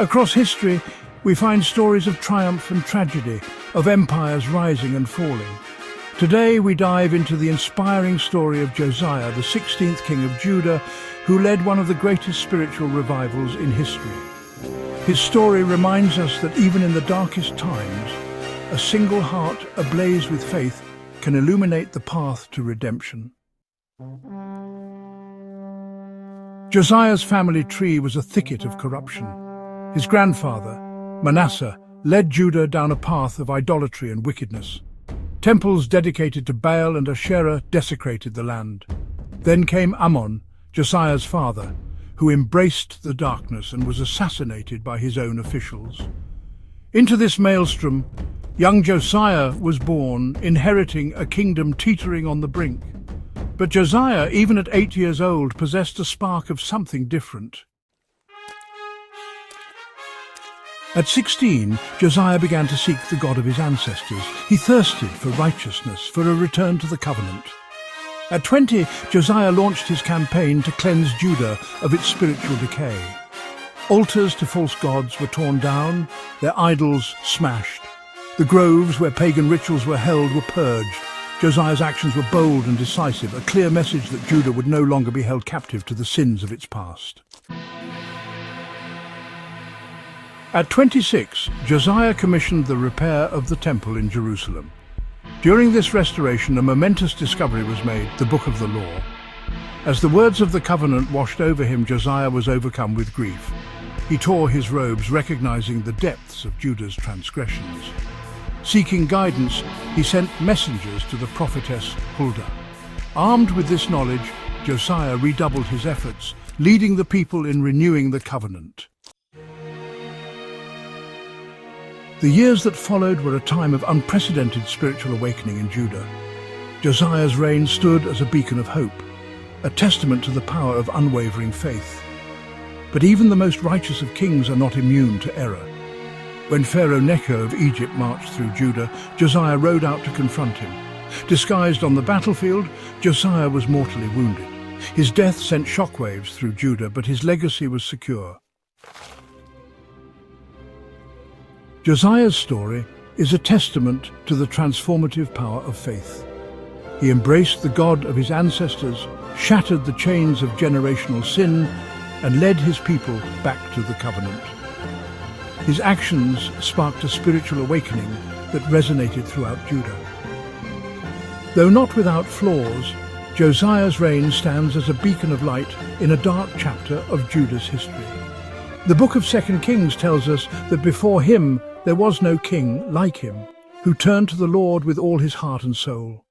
Across history, we find stories of triumph and tragedy, of empires rising and falling. Today we dive into the inspiring story of Josiah, the 16th king of Judah, who led one of the greatest spiritual revivals in history. His story reminds us that even in the darkest times, a single heart ablaze with faith can illuminate the path to redemption. Josiah's family tree was a thicket of corruption. His grandfather, Manasseh, led Judah down a path of idolatry and wickedness. Temples dedicated to Baal and Asherah desecrated the land. Then came Ammon, Josiah's father, who embraced the darkness and was assassinated by his own officials. Into this maelstrom, young Josiah was born, inheriting a kingdom teetering on the brink. But Josiah, even at 8 years old, possessed a spark of something different. At 16, Josiah began to seek the God of his ancestors. He thirsted for righteousness, for a return to the covenant. At 20, Josiah launched his campaign to cleanse Judah of its spiritual decay. Altars to false gods were torn down, their idols smashed. The groves where pagan rituals were held were purged. Josiah's actions were bold and decisive, a clear message that Judah would no longer be held captive to the sins of its past. At 26, Josiah commissioned the repair of the temple in Jerusalem. During this restoration, a momentous discovery was made, the Book of the Law. As the words of the covenant washed over him, Josiah was overcome with grief. He tore his robes, recognizing the depths of Judah's transgressions. Seeking guidance, he sent messengers to the prophetess Huldah. Armed with this knowledge, Josiah redoubled his efforts, leading the people in renewing the covenant. The years that followed were a time of unprecedented spiritual awakening in Judah. Josiah's reign stood as a beacon of hope, a testament to the power of unwavering faith. But even the most righteous of kings are not immune to error. When Pharaoh Necho of Egypt marched through Judah, Josiah rode out to confront him. Disguised on the battlefield, Josiah was mortally wounded. His death sent shockwaves through Judah, but his legacy was secure. Josiah's story is a testament to the transformative power of faith. He embraced the God of his ancestors, shattered the chains of generational sin, and led his people back to the covenant. His actions sparked a spiritual awakening that resonated throughout Judah. Though not without flaws, Josiah's reign stands as a beacon of light in a dark chapter of Judah's history. The book of 2 Kings tells us that before him there was no king like him, who turned to the Lord with all his heart and soul.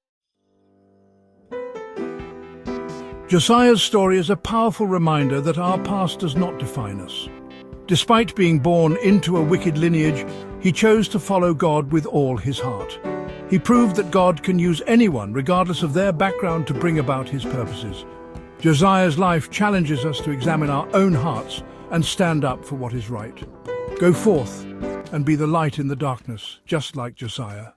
Josiah's story is a powerful reminder that our past does not define us. Despite being born into a wicked lineage, he chose to follow God with all his heart. He proved that God can use anyone, regardless of their background, to bring about his purposes. Josiah's life challenges us to examine our own hearts and stand up for what is right. Go forth and be the light in the darkness, just like Josiah.